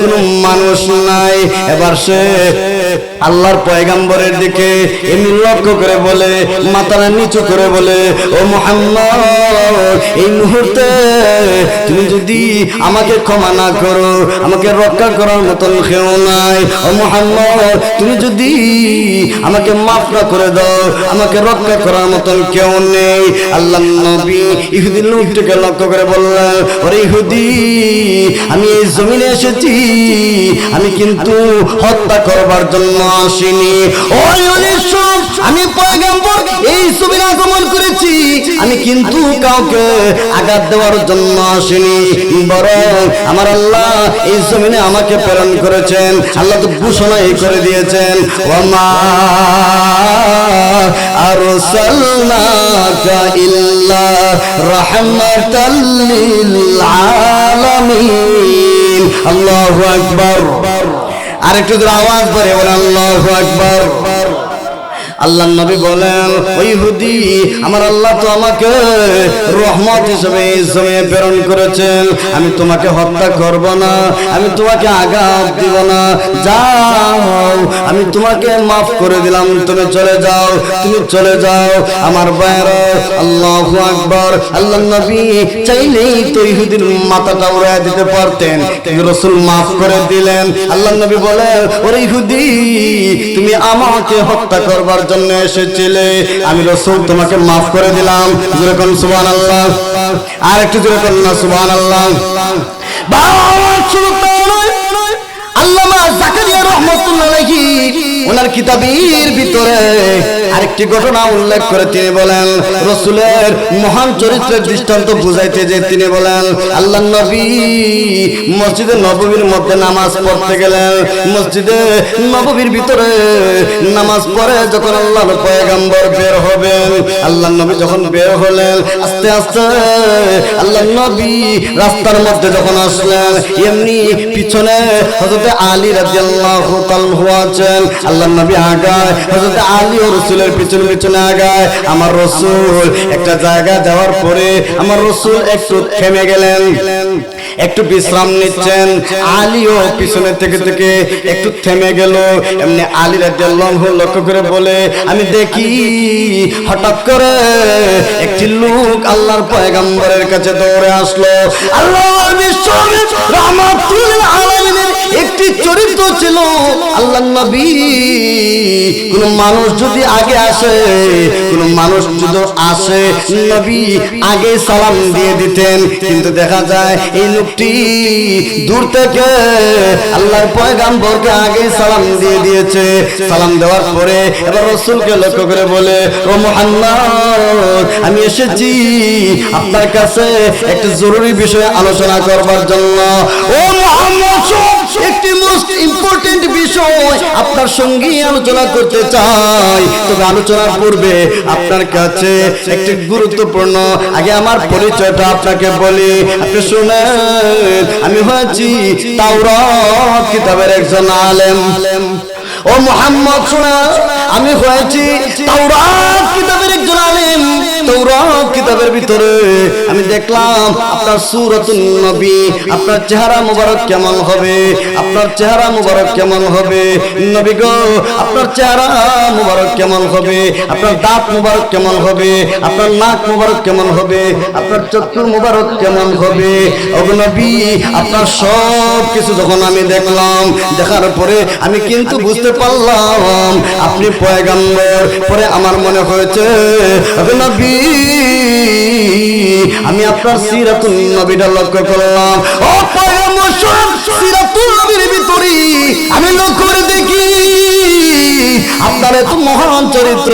কোনো মানুষ নাই। এবার সে আল্লাহর পয়গম্বরের দিকে এমনি লক্ষ্য করে বলে, মাথাটা নিচু করে বলে, ও মুহাম্মদ, এই মুহূর্তে তুমি যদি আমাকে ক্ষমা না করো, আমাকে রক্ষা করার মতন কেউ নাই। ও মুহাম্মদ, তুমি যদি আমাকে মাফ না করে দাও, আমাকে রক্ষা করার মতন কেউ নেই। আল্লাহর নবী ইহুদি লোকটাকে লক্ষ্য করে বললেন, ওরে ইহুদি, আমি এই জমিনে এসেছি, আমি কিন্তু হত্যা করবার জন্য আসিনি। ওই আমি পয়গম্বর এই জমিনে আগমন করেছি, আমি কিন্তু কাউকে আঘাত দেওয়ার জন্য আসিনি, বরং আমার আল্লাহ এই জমিনে আমাকে প্রেরণ করেছেন। আল্লাহ তো ঘোষণাই করে দিয়েছেন, ওমা আরসালনাকা ইল্লা রাহমাতাল লিল আলামিন। আল্লাহু আকবার। আরেকটু জোরে আওয়াজ করে বলেন আল্লাহু আকবার। আল্লাহর নবী বলেন, ওই ইহুদি, আমার আল্লাহ তো আমাকে রহমত হিসেবে এই জমিনে প্রেরণ করেছেন, আমি তোমাকে হত্যা করব না, আমি তোমাকে আঘাত দিব না, যাও, আমি তোমাকে মাফ করে দিলাম, তুমি চলে যাও, তুমি চলে যাও। আমার ভাইরা, আল্লাহু আকবার। আল্লাহর নবী চাইলেই তো ইহুদির মাথাটা উড়ায় দিতে পারতেন, কিন্তু রাসূল মাফ করে দিলেন। আল্লাহর নবী বলেন, ওরে ইহুদি, তুমি আমাকে হত্যা করবার জন্য এসেছিলে, আমি রাসূল তোমাকে মাফ করে দিলাম। জোরে কোন সুবহানাল্লাহ। আর একটু জোরে কোন না সুবহানাল্লাহ। আল্লামা জাকারিয়া রাহমাতুল্লাহ আলাইহি ওনার কিতাবের ভিতরে আরেকটি ঘটনা উল্লেখ করে তিনি বলেন, রাসূলের মহান চরিত্রের দৃষ্টান্ত বুঝাইতে যে তিনি বলেন, আল্লাহর নবী মসজিদে নববীর মধ্যে নামাজ পড়তে গেলেন। মসজিদে নববীর ভিতরে নামাজ পড়ে যখন আল্লাহর পয়গম্বর বের হবেন, আল্লাহর নবী যখন বের হলেন, আস্তে আস্তে আল্লাহর নবী রাস্তার মধ্যে যখন আসলেন, এমনি পিছনে হযরত আলী রাদিয়াল্লাহু তাআলা আছেন। আল্লাহর নবী আগায়, হযরত আলী ও রাসূলের পিছনে পিছনে আগায়। আমার রাসূল একটা জায়গা যাওয়ার পরে আমার রাসূল একটু থেমে গেলেন, একটু বিশ্রাম নিচ্ছেন। আলীও পিছনে থেকে থেকে একটু থেমে গেল। এমনি আলী রাদিয়াল্লাহু লক্ষ্য করে বলে, আমি দেখি হঠাৎ করে একটি লোক আল্লাহর পয়গম্বরের কাছে দৌড়ে আসলো। আল্লাহর বিশ্বনবী রাহমাতুল আলামিনের একটি চরিত্র ছিল, আল্লাহর নবী কোন মানুষ যদি আগে আসে, কোন মানুষ যদি আসে, নবী আগে সালাম দিয়ে দিতেন। কিন্তু দেখা যায় এই লোকটি দূর থেকে আল্লাহর পয়গম্বরকে আগে সালাম দিয়ে দিয়েছে। সালাম দেওয়ার পরে এবার রাসূলকে লক্ষ্য করে বলে, ও মুহাম্মদ, আমি এসেছি আপনার কাছে একটা জরুরি বিষয়ে আলোচনা করবার জন্য। ও মুহাম্মদ, একটি মোস্ট ইম্পর্টেন্ট বিষয় আপনার সঙ্গে আলোচনা করতে চাই, তবে আলোচনার পূর্বে আপনার কাছে একটি গুরুত্বপূর্ণ আগে আমার পরিচয়টা আপনাকে বলি, আপনি শুনেন। আমি হয়েছি তাওরাত কিতাবের একজন আলেম। ও মুহাম্মদ, শোনা, আমি হয়েছি তাওরাত কিতাবের একজন আলেম। তাওরাত কিতাবের ভিতরে আমি দেখলাম আপনার সূরাতুন নবী, আপনার চেহারা মোবারক কেমন হবে, আপনার চেহারা মোবারক কেমন হবে, নবী গো, আপনার চেহারা মোবারক কেমন হবে, আপনার দাঁত মোবারক কেমন হবে, আপনার নাক মোবারক কেমন হবে, আপনার চক্ষু মোবারক কেমন হবে। ও নবী, আপনার সব কিছু যখন আমি দেখলাম, দেখার পরে আমি কিন্তু বুঝতে পারলাম আপনি পয়গম্বর। পরে আমার মনে হয়েছে, ও নবী, আমি আপনার সিরাতুন নবীটা লক্ষ্য করলাম। ও পয়গম্বর, সিরাতুন নবীর ভিতরে আমি লক্ষ্য করে দেখি আপনার এত মহান চরিত্র।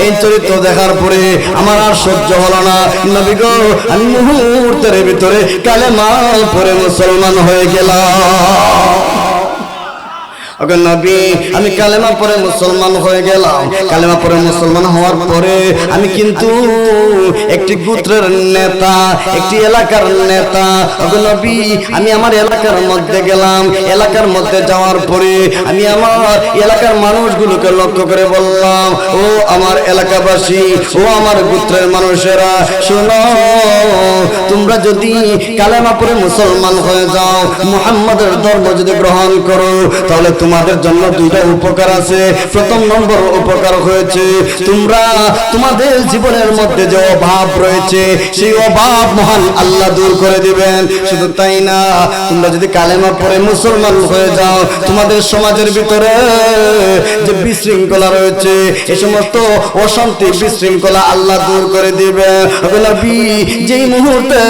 এই চরিত্র দেখার পরে আমার আর সহ্য হলো না, নবী গো, আমি মুহূর্তের ভিতরে কালেমা পড়ে মুসলমান হয়ে গেলাম। ওগো নবী, আমি কালেমা পড়ে মুসলমান হয়ে গেলাম। কালেমা পড়ে মুসলমান হওয়ার পরে আমি কিন্তু একটি গোত্রের নেতা, একটি এলাকার নেতা। ওগো নবী, আমি আমার এলাকার মধ্যে গেলাম। এলাকার মধ্যে যাওয়ার পরে আমি আমার এলাকার মানুষগুলোকে লক্ষ্য করে বললাম, ও আমার এলাকাবাসী, ও আমার গোত্রের মানুষেরা, শোনো, তোমরা যদি কালেমা পড়ে মুসলমান হয়ে যাও, মুহাম্মাদের ধর্ম যদি গ্রহণ করো, তাহলে তোমাদের জন্য দুইটা উপকার আছে। প্রথম নম্বর উপকার হয়েছে, তোমরা তোমাদের জীবনের মধ্যে যে অভাব রয়েছে সেই অভাব মহান আল্লাহ দূর করে দিবেন। শুধু তাই না, তোমরা যদি কালেমা পড়ে মুসলমান হয়ে যাও, তোমাদের সমাজের ভিতরে যে বিশৃঙ্খলা রয়েছে, এই সমস্ত অশান্তি বিশৃঙ্খলা আল্লাহ দূর করে দিবে। নবী, যেই মুহূর্তে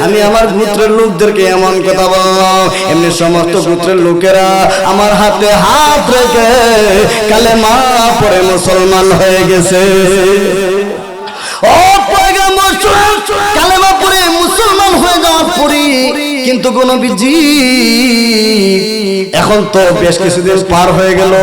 আমি আমার গোত্রের লোকদেরকে এমন কথা বললাম, এমনি সমস্ত গোত্রের লোকেরা আমার হাতে হাত রেখে কালেমা পড়ে মুসলমান হয়ে গেছে। ও পয়গম্বর, কালেমা পড়ে মুসলমান হয়ে যাওয়ার পরে কিন্তু কোন নবীজি, এখন তো বেশ কিছুদিন পার হয়ে গেল,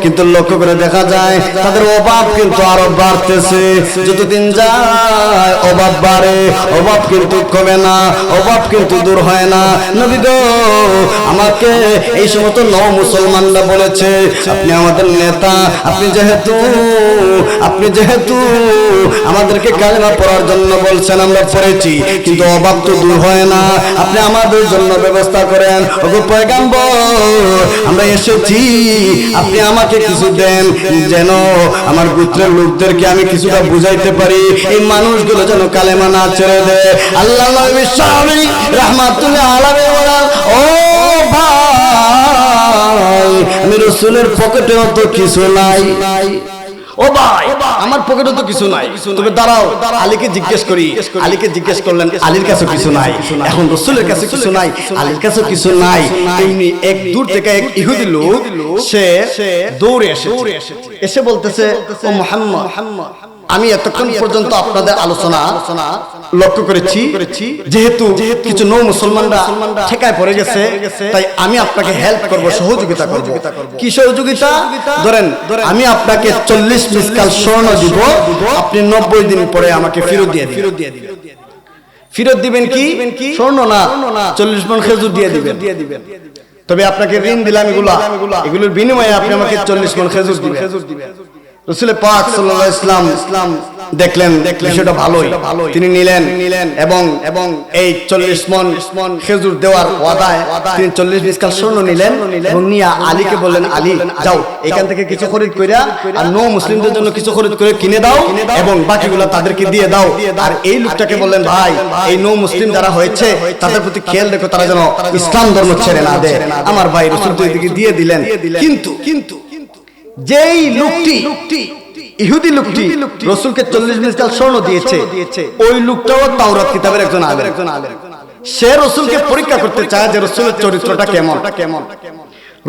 কিন্তু লক্ষ্য করে দেখা যায় তাদের অভাব কিন্তু আরো বাড়তেছে। যতদিন যায় অভাব বাড়ে, অভাব কিন্তু কমে না, অভাব কিন্তু দূর হয় না। নবী গো, আমাকে এই সমস্ত মুসলমানরা বলেছে, আপনি আমাদের নেতা, আপনি যেহেতু আমাদেরকে কালেমা পড়ার জন্য বলছেন, আমরা পড়েছি, কিন্তু অভাব তো দূর হয় না, আপনি আমাদের জন্য ব্যবস্থা করেন। ওগো পয়গম্বর, আমরা এসেছি, আপনি আমাকে কিছু দেন, যেন আমার গোত্রের লোকদেরকে আমি কিছুটা বুঝাইতে পারি, এই মানুষগুলো যেন কালেমা না ছেড়ে দেয়। আল্লাহ নবী রাহমাতুল্লাহ আলাইহি বলেন, ও ভাই, আমি রাসূলের পকেটেও তো কিছু নাই। ও ভাই, আমার পকেটে তো কিছু নাই, তবে দাঁড়াও, আলীকে জিজ্ঞেস করি। আলীকে জিজ্ঞেস করলেন, আলীর কাছে কিছু নাই। এখন রাসূলের কাছে কিছু নাই, আলীর কাছে কিছু নাই। এমনি এক দূর থেকে এক ইহুদি লোক সে দৌড়ে এসে বলতেছে, ও মুহাম্মদ, আমি এতক্ষণ পর্যন্ত আপনাদের আলোচনা লক্ষ্য করেছি, যেহেতু কিছু মুসলমানরা ঠেকায় পড়ে গেছে, তাই আমি আপনাকে হেল্প করব, সহযোগিতা করব। কি সহযোগিতা? ধরেন, আমি আপনাকে 40 মিসকাল স্বর্ণ দিব, আপনি 90 দিন পরে আমাকে ফেরত দিয়ে দিবেন। ফেরত দিবেন কি? স্বর্ণ না, 40 মণ খেজুর দিয়ে দিবেন। তবে আপনাকে ঋণ দিলাম এগুলোর বিনিময়ে আপনি আমাকে 40 মণ খেজুর দিবেন। রাসূল পাক সাল্লাল্লাহু আলাইহি ওয়াসাল্লাম দেখলেন বিষয়টা ভালোই, তিনি নিলেন এবং এই 40 মণ খেজুর দেওয়ার ওয়াদায় তিনি 40 মিসকাল স্বর্ণ নিলেন এবং নিয়ে আলীকে বললেন, আলী যাও, এখান থেকে কিছু খরিদ কইরা আর মুসলিমদের জন্য কিছু খরিদ করে কিনে দাও এবং বাকিগুলো তাদেরকে দিয়ে দাও। আর এই লোকটাকে বললেন, ভাই, এই মুসলিম যারা হয়েছে তাদের প্রতি খেয়াল রেখো, তারা যেন ইসলাম ধর্ম ছেড়ে না দেয়। আমার ভাই রাসূল তো এদিকে দিয়ে দিলেন, কিন্তু যেই লোকটি, ইহুদি লোকটি রাসূলকে 40 মিসকাল স্বর্ণ দিয়েছে, ওই লোকটাও তাওরাত কিতাবের একজন আলেম। সে রাসূলকে পরীক্ষা করতে চায় যে রাসূলের চরিত্রটা কেমন,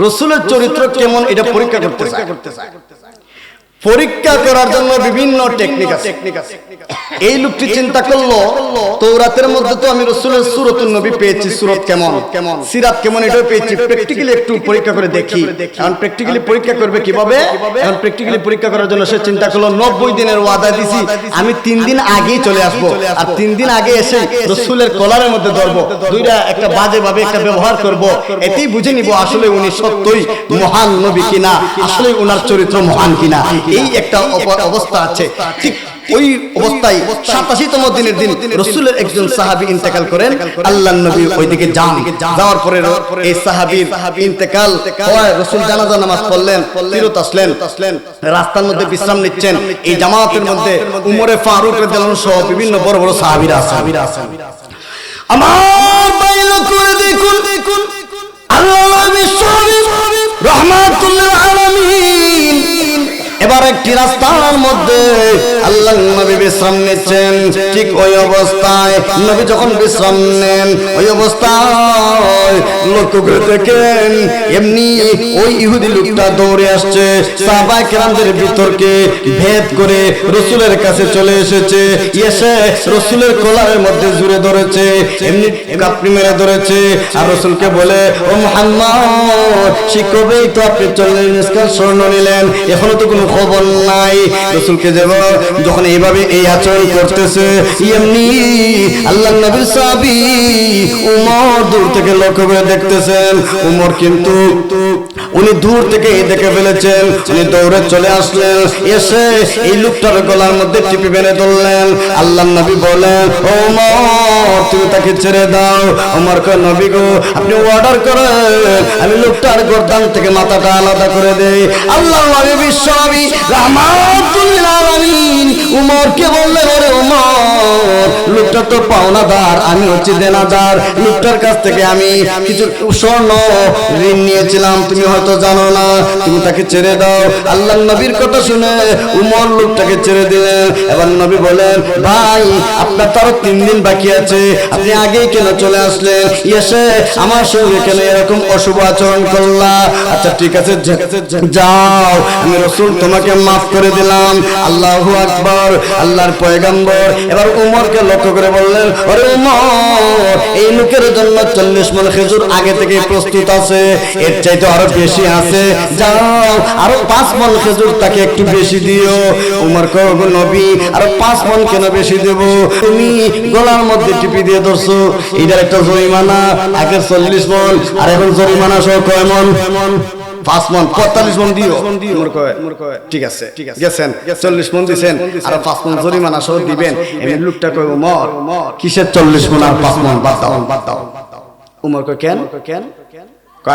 রাসূলের চরিত্র কেমন এটা পরীক্ষা করতে চায়। পরীক্ষা করার জন্য বিভিন্ন টেকনিক আছে। এই লোকটি চিন্তা করলো, তাওরাতের মধ্যে তো আমি রাসূলের সূরাতুন নবী পেয়েছি, সূরত কেমন, সিরাত কেমন এটাও পেয়েছি, প্র্যাকটিক্যালি একটু পরীক্ষা করে দেখি। এখন প্র্যাকটিক্যালি পরীক্ষা করবে কিভাবে? এখন প্র্যাকটিক্যালি পরীক্ষা করার জন্য সে চিন্তা করলো, 90 দিনের ওয়াদা দিছি, আমি 3 দিন আগেই চলে আসবো, আর 3 দিন আগে এসে রাসূলের কলারের মধ্যে ধরবো, দুইটা একটা বাজে ভাবে একটা ব্যবহার করব, এতেই বুঝে নিব আসলে উনি সত্যই মহান নবী কিনা, আসলে উনার চরিত্র মহান কিনা। এই একটা অবস্থা আছে। ঠিক ওই অবস্থায় 87তম দিনের দিন রাসূলের একজন সাহাবী ইন্তেকাল করেন। আল্লাহর নবী ওইদিকে যাওয়ার পরে এই সাহাবীর ইন্তেকাল হয়, রাসূল জানাজা নামাজ পড়লেন, ফিরত আসলেন, রাস্তার মধ্যে বিশ্রাম নিচ্ছেন। এই জামাতের মধ্যে উমরে ফারুক রাদিয়াল্লাহু আনহু সহ বিভিন্ন বড় বড় সাহাবীরা আছেন। আমার বাইরে করে দেখুন, আল্লাহর নবী রাহমাতুল্লিল আলামিন এবার একটি রাস্তার মধ্যে আল্লাহর নবী বিশ্রাম নিচ্ছেন। ঠিক ওই অবস্থায় নবী যখন বিশ্রাম নেন, ওই অবস্থায় নয়, লক্ষ্য করে দেখেন এমনি ওই ইহুদি লোকটা দৌড়ে আসছে, সাহাবায়ে কেরামদের বিতর্কে ভেদ করে রাসূলের কাছে চলে এসেছে, এসে রাসূলের কলারের মধ্যে জুড়ে ধরেছে, এমনি কাপড়ি মেরে ধরেছে, আর রাসূলকে বলে, ও মুহাম্মদ, শিক্ষবেই তো আপনি 40 মিসকাল স্বর্ণ নিলেন, এখনো তো কোনো খবর নাই। রাসূলকে যখন এইভাবে এই আচরণ করতেছে, এমনি আল্লাহর নবীর সাহাবী উমর দূর থেকে লক্ষ্য করে দেখতেছেন। উমর কিন্তু উনি দূর থেকে দেখে ফেলেছেন, উনি দৌড়ে চলে আসলেন, এসে এই লোকটার গলার মধ্যে টিপে বেঁধে ধরলেন। আল্লাহর নবী বলেন, ও উমর, তুমি তাকে ছেড়ে দাও। উমর কয়, নবী গো, আপনি অর্ডার করেন, আমি লোকটার গর্দান থেকে মাথাটা আলাদা করে দেই। আল্লাহর নবী বিশ্বনবী রাহমাতুল লিল আলামিন উমরকে বললেন, ওরে উমর, লোকটা তো পাওনাদার, আমি হচ্ছি দেনাদার, লোকটার কাছ থেকে আমি কিছু স্বর্ণ ঋণ নিয়েছিলাম, তুমি হয়তো জানো না, তুমি তাকে ছেড়ে দাও। আল্লাহর নবীর কথা শুনে উমর লোকটাকে ছেড়ে দিলেন। এবার নবী বলেন, ভাই, আপনার তো আরো 3 দিন বাকি আছে, আপনি আগেই কেন চলে আসলেন, এসে আমার সঙ্গে কেন এরকম অশুভ আচরণ করলা? আচ্ছা ঠিক আছে, যাও, আমি রাসূল তোমাকে মাফ করে দিলাম। আল্লাহু আকবার। আল্লাহর পয়গম্বর এবার উমরকে লক্ষ্য করে বললেন, আরে উমর, এই লোকের জন্য 40 মণ খেজুর আগে থেকে প্রস্তুত আছে, এর চাইতে আরো বেশি আছে, যাও আরো 5 মণ খেজুর তাকে একটু বেশি দিও। উমর কয়, গো নবী, আরো 5 মণ কেন বেশি দেব? তুমি গলার মধ্যে টিপি দিয়ে ধরছো, এটার একটা জরিমানা, আগে 40 মণ, আর এখন জরিমানা সহ কয় মণ? 5 মণ, 45 মণ দিও। উমর কয়, ঠিক আছে, গেছেন, 40 মণ দিবেন, আর 5 মণ জরিমানা সহ দিবেন। এমনি লোকটা কয়, উমর, কিসের 40 মণ আর 5 মণ? বাদ দাও। উমর কয়, কেন?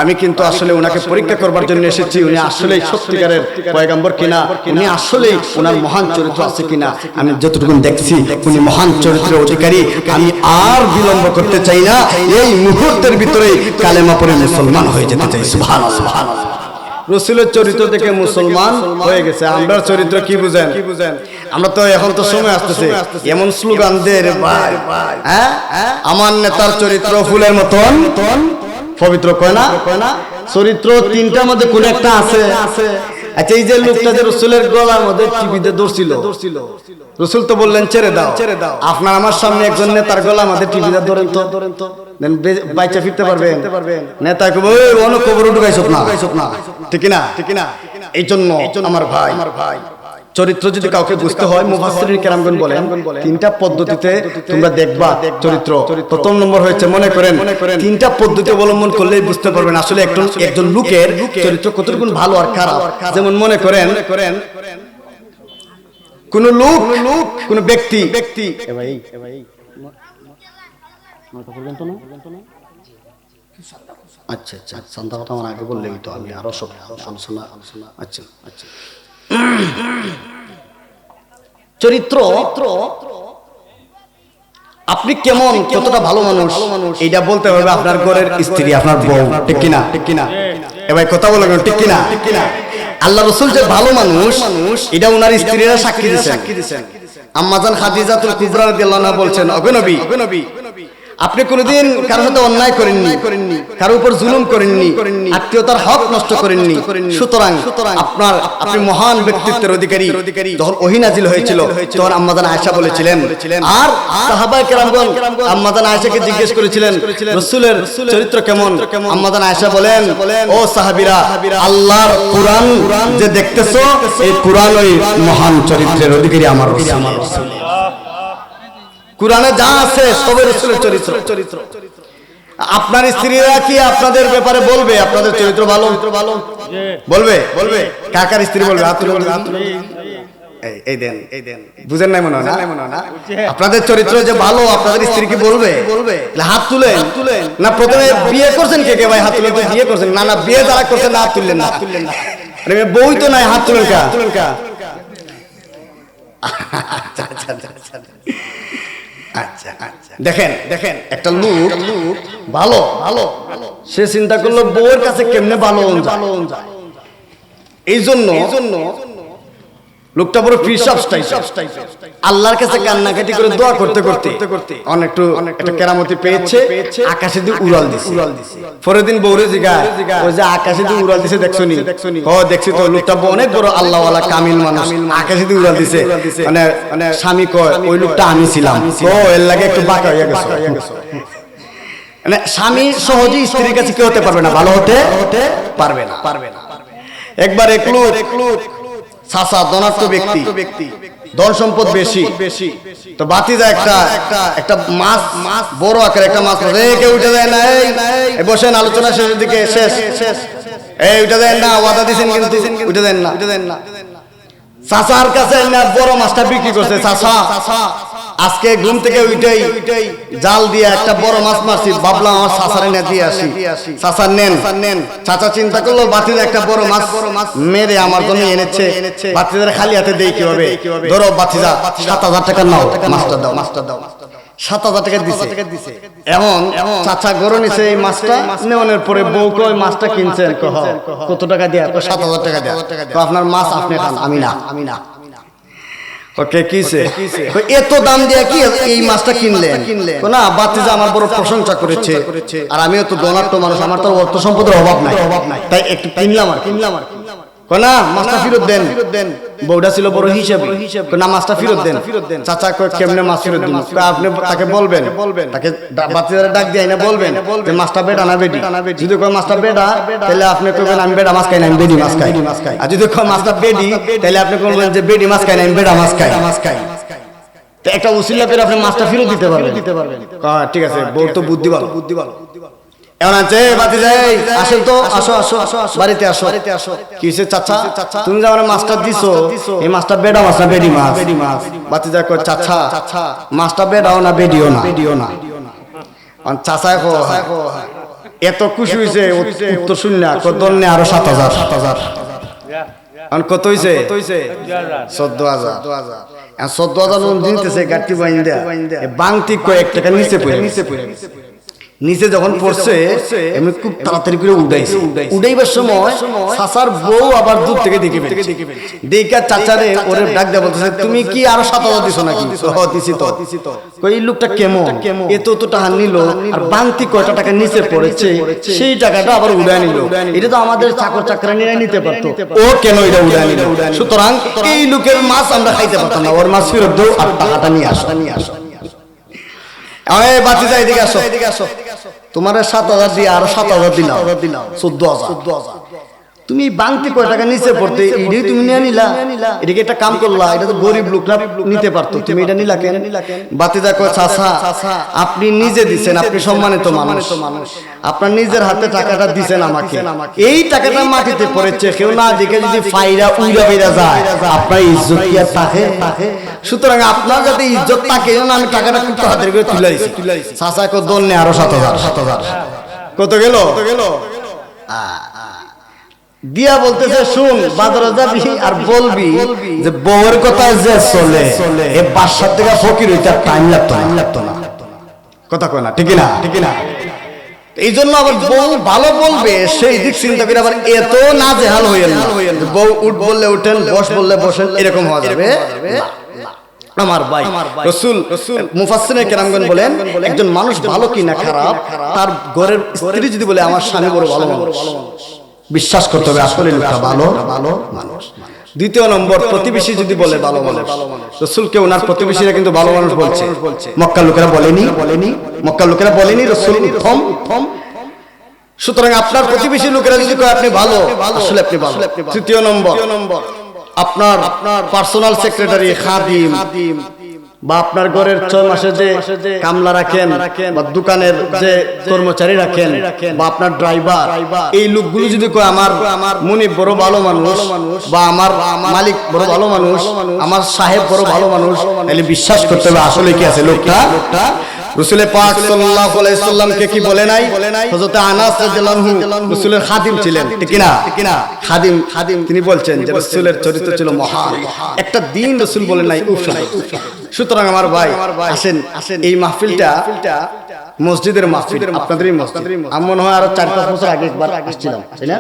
আমি কিন্তু আসলে ওনাকে পরীক্ষা করবার জন্য এসেছি, উনি আসলেই সত্যিকারের পয়গম্বর কিনা, উনি আসলেই ওনার মহান চরিত্র আছে কিনা, আমি যতটুকু দেখছি উনি মহান চরিত্রের অধিকারী। আমি আর বিলম্ব করতে চাই না, এই মুহূর্তের ভিতরে কালেমা পড়ে মুসলমান হয়ে যেতে চাই। সুবহানাল্লাহ। রাসূলের চরিত্র দেখে মুসলমান হয়ে গেছে। আমরা চরিত্র কি বুঝেন? আমরা তো এখন তো সময় আসতেছে এমন স্লোগান দের, ভাই, হ্যাঁ, আমার নেতার চরিত্র ফুলের মতন পবিত্র, কয় না? চরিত্র 3টার মধ্যে কোন একটা আছে? আচ্ছা, এই যে লোকটা যে রাসূলের গলার মধ্যে টিপিতে ধরছিল, রাসূল তো বললেন ছেড়ে দাও। আপনার আমার সামনে একজন নেতার গলার মধ্যে টিপিতে ধরেন তো, বাইচা ফিরতে পারবেন? নেতা কইব, ওই অন্য কবর ঢুকাইছস না, ঠিক না? এই জন্য আমার ভাই, চরিত্র যদি কাউকে বুঝতে হয়, মুফাসসিরিন কেরামগণ বলেন 3টা পদ্ধতিতে তোমরা দেখবা চরিত্র। প্রথম নম্বর হচ্ছে, মনে করেন 3টা পদ্ধতি অবলম্বন করলেই বুঝতে পারবেন আসলে একজন লোকের চরিত্র কতটুকু ভালো আর খারাপ। যেমন মনে করেন কোন লোক, কোন ব্যক্তি, আচ্ছা, সন্ধ্যা কথা আমার আগে বললেই তো আমি আরো সব আলোচনা। আচ্ছা, চরিত্র আপনি কেমন, কতটা ভালো মানুষ, এইটা বলতে হবে আপনার ঘরের স্ত্রী, আপনার বউ, ঠিক কিনা? এবার কথা বলে, ঠিক কিনা? আল্লাহ রাসূল যে ভালো মানুষ, এটা ওনার স্ত্রীরা সাক্ষী দিয়েছেন। আম্মাজান খাদিজাতুল কুবরা রাদিয়াল্লাহু আনহা বলছেন, ওগো নবী, আপনি কোনোদিন কারোর সাথে অন্যায় করেননি, কারোর উপর জুলুম করেননি, আত্মীয়তার হক নষ্ট করেননি, সুতরাং আপনি মহান ব্যক্তিত্বের অধিকারী। যখন ওহী নাজিল হয়েছিল তখন আম্মাজান আয়েশা বলেছিলেন, আর সাহাবায়ে কেরামগণ আম্মাজান আয়েশাকে জিজ্ঞেস করেছিলেন, রাসূলের চরিত্র কেমন? আম্মাজান আয়েশা বলেন, ও সাহাবীরা, আল্লাহর কুরআন যে দেখতেছো, এই কুরআন ওই মহান চরিত্রের অধিকারী আমার রাসূল। কুরআনে যা আছে সবই রাসূলের চরিত্র। আপনার স্ত্রীরা কি আপনাদের ব্যাপারে বলবে আপনাদের চরিত্র ভালো? বলবে? কাকার স্ত্রী বলবে? হাত তুলে এই দেন, বুঝেন নাই মনে হয় না? আপনাদের চরিত্র যে ভালো, আপনাদের স্ত্রী কি বলবে? হাত তুলেন না। প্রথমে বিয়ে করছেন কে ভাই? হাত তুলে। বিয়ে করছেন না? বিয়ে যারা করছেন হাত তুললেন না। বই তো নাই, হাত তুলেন কা? আচ্ছা, দেখেন একটা লোক ভালো, সে চিন্তা করলো বউয়ের কাছে কেমনে ভালো যায়। এই জন্য লোকটা বড় ফিরসাফ টাইপের, আল্লাহর কাছে কান্নাকাটি করে দোয়া করতে করতে একটু একটা কেরামতি পেয়েছে, আকাশে দিয়ে উড়াল দিছে। পরের দিন বউরে জিগায়, ওই যে আকাশে দিয়ে উড়াল দিছে দেখছনি? ও দেখছি তো, লোকটা অনেক বড় আল্লাহওয়ালা কামিল মানুষ, আকাশে দিয়ে উড়াল দিছে। মানে স্বামী কয় ওই লোকটা আমি ছিলাম। ও এর লাগে একটু বাঁকা হয়ে গেছে। মানে স্বামী সহজেই স্ত্রীর কাছে কি হতে পারবে না, ভালো হতে পারবে না। একবার এক লোক চাচা ধনাঢ্য ব্যক্তি, ধন সম্পদ বেশি, তো বাতিজা একটা মাছ, বড় আকারের একটা মাছ রেখে উঠে দেয় না, এই বসেন আলোচনা শেষের দিকে, শেষ এই উঠে দেন না, ওয়াদা দিছেন কিন্তু উঠে দেন না। চাচার কাছে না বড় মাছটা বিক্রি করছে। চাচা আজকে ঘুম থেকে উঠেই জাল দিয়ে একটা বড় মাছ মারছি, ভাবলাম আমার চাচারে না দিয়ে আসি। চাচা নেন। চাচা চিন্তা করলো বাতিজা একটা বড় মাছ মেরে আমার জন্য এনেছে, বাতিজার খালি হাতে দেই কি হবে, ধরো বাতিজা 7,000 টাকা নাও, মাছটা দাও। 7,000 টাকা দিছে। এখন চাচা গরু নিছে এই মাছটা নেওয়ার পরে বউ কয় মাছটা কিনছেন, কত টাকা দিয়া? 7,000 টাকা দিয়া। আপনার মাছ আপনি খান, আমি না। ওকে কিছে এত দাম দিয়ে কি এই মাছটা কিনলেন? না, বাতিজা আমার বড় প্রশংসা করেছে, আর আমিও তো ধনাঢ্য মানুষ, আমার তো অর্থ সম্পদের অভাব নাই, তাই একটু কিনলাম আর না, মাছটা ফেরত দেন। বউটা ছিল বড় হিসাবে, না মাছটা ফেরত দেন। চাচা কয় কেমনে মাছ ফেরত দিন? আপনি তাকে বলবেন, তাকে বাতিজারে ডাক দিয়ে না বলবেন যে মাছটা বেটা না বেডি। যদি কয় মাছটা বেটা, তাহলে আপনি কইবেন আমি বেটা মাছ খাই না, আমি বেডি মাছ খাই। আর যদি কয় মাছটা বেডি, তাহলে আপনি বলবেন যে বেডি মাছ খাই না, আমি বেটা মাছ খাই। তো একটা উসিলা করে আপনি মাছটা ফেরত দিতে পারবেন। ঠিক আছে, বউ তো বুদ্ধি ভালো। এমন আছে বাতিজা, আসেন তো, আসো বাড়িতে আসো। কি হইছে চাচা, তুমি যে আমার মাছটা দিছো, এই মাছটা বেডা মাছ না বেডি মাছ? বাতিজা কয় চাচা মাছটা বেডাও না বেডিও না। চাচা এত খুশি হইছে উত্তর শুনলা, কত নে আরো 7,000। কত হইছে? 14,000। 14,000 দিতেছে গাড়ি বাইন্দা, বাংতি কয়েক টাকা নিচে পড়ে। নিচে যখন পড়ছে এমনি খুব তাড়াতাড়ি করে উড়াইবার সময় চাচার বউ আবার দূর থেকে দেখা চাচারে ওরে ডাক দেয়া বলতেছে, তুমি কি আরো 7,000 দিছো নাকি? দিছি তো। কই এই লোকটা কেমন, এত টাকা নিল আর বান্তি কয়টা টাকা নিচে পড়েছে, সেই টাকাটা আবার উড়ায় নিল। এটা তো আমাদের চাকর চাকরানিরা নিতে পারতো, ও কেন এটা উড়ায় নিল? সুতরাং এই লোকের মাছ আমরা খাইতে পারতাম না, ওর মাছ ফেরত দাও আর টাকাটা নিয়ে আসো। বাতিজা এদিকে আসো, তোমার 7,000 দিয়ে আরো 7,000 দিলাম, 14,000। তুমি বাংতি কয় টাকা নিচে পড়তে, এটাই তুমি নিয়ে নিলা। এদিকে একটা কাম করলা, এটা তো গরিব লোকরা নিতে পারতো, তুমি এটা নিলা কেন? বাতিজা কয় চাচা আপনি নিজে দিচ্ছেন, আপনি সম্মানিত মানুষ, আপনার নিজের হাতে টাকাটা দিচ্ছেন আমাকে, এই টাকাটা মাটিতে পড়েছে, কেউ না দেখে যদি ফাইরা উইরা বেরা যায়, আপনার ইজ্জত কি আর থাকে? সুতরাং আপনার যাতে ইজ্জত থাকে আমি টাকাটা খুব তাড়াতাড়ি করে তুলে দিছি। চাচা কয় দোল নে আরো 7,000। কত গেল? দিয়া বলতেছে, শুন বাজারে যাবি আর বলবি যে বউয়ের কথা যে চলে, এ বাসার থেকে ফকির হইতে টাইম লাগতো না। কথা কয় না, ঠিক না? এই জন্য আবার বউ ভালো বলবে সেই দিক চিন্তা করে আবার এত নাজেহাল হইয়েন না। বউ উঠ বললে উঠেন, বস বললে বসেন, এরকম হওয়া যাবে। আমার ভাই রাসূল মুফাসসিরিনে কেরামগণ বলেন, একজন মানুষ ভালো কি না খারাপ, তার ঘরের স্ত্রী যদি বলে আমার স্বামী বড় ভালো মানুষ, বিশ্বাস করতে হবে আসলে লোকটা ভালো মানুষ। দ্বিতীয় নম্বর, প্রতিবেশী যদি বলে ভালো মানুষ, রাসূলকে ওনার প্রতিবেশীরা কিন্তু ভালো মানুষ বলছে, মক্কার লোকেরা বলেনি, রাসূল উত্তম। সুতরাং আপনার প্রতিবেশী লোকেরা যদি কয় আপনি ভালো, আসলে আপনি ভালো। তৃতীয় নম্বর, আপনার পার্সোনাল সেক্রেটারি, খাদিম, বা আপনার ঘরের 6 মাসে যে কামলা রাখেন, বা দোকানের যে কর্মচারী রাখেন, বা আপনার ড্রাইভার, এই লোকগুলো যদি কয় আমার মুনিব বড় ভালো মানুষ, বা আমার মালিক বড় ভালো মানুষ, আমার সাহেব বড় ভালো মানুষ, তাহলে বিশ্বাস করতে হবে আসলে কি আছে লোকটা। রাসূল পাক সাল্লাল্লাহু আলাইহি সাল্লামকে কি বলে নাই? হযরত আনাস রাদিয়াল্লাহু আনহু রাসূলের খাদিম ছিলেন, ঠিক না? খাদিম তিনি বলছেন যে রাসূলের চরিত্র ছিল মহান, একটা দিন রাসূল বলেন নাই উফ। সুতরাং আমার ভাই আসেন, এই মাহফিলটা মসজিদের মাহফিল, আপনাদেরই মসজিদ। আমি মনে হয় আরো 4-5 বছর আগে একবার আসছিলাম, তাই না?